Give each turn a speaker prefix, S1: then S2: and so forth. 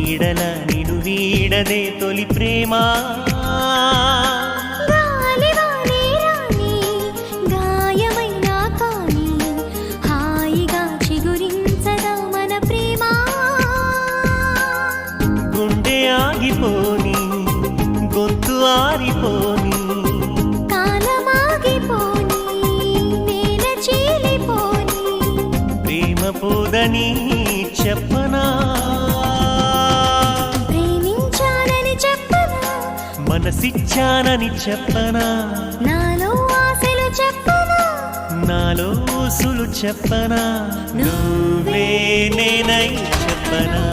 S1: నీడల నిను వీడదే తొలి ప్రేమ ఆగిపోని గొంతు ఆరిపోని
S2: కాలమాగిపోని నేల చీలిపోని
S1: ప్రేమ పోదని చెప్పనా
S2: ప్రేమించానని చెప్పనా
S1: మనసిచ్చానని చెప్పనా
S2: నాలో ఆశలు చెప్పనా
S1: నాలో ఊసులు చెప్పనా నువ్వే నేనై చెప్పనా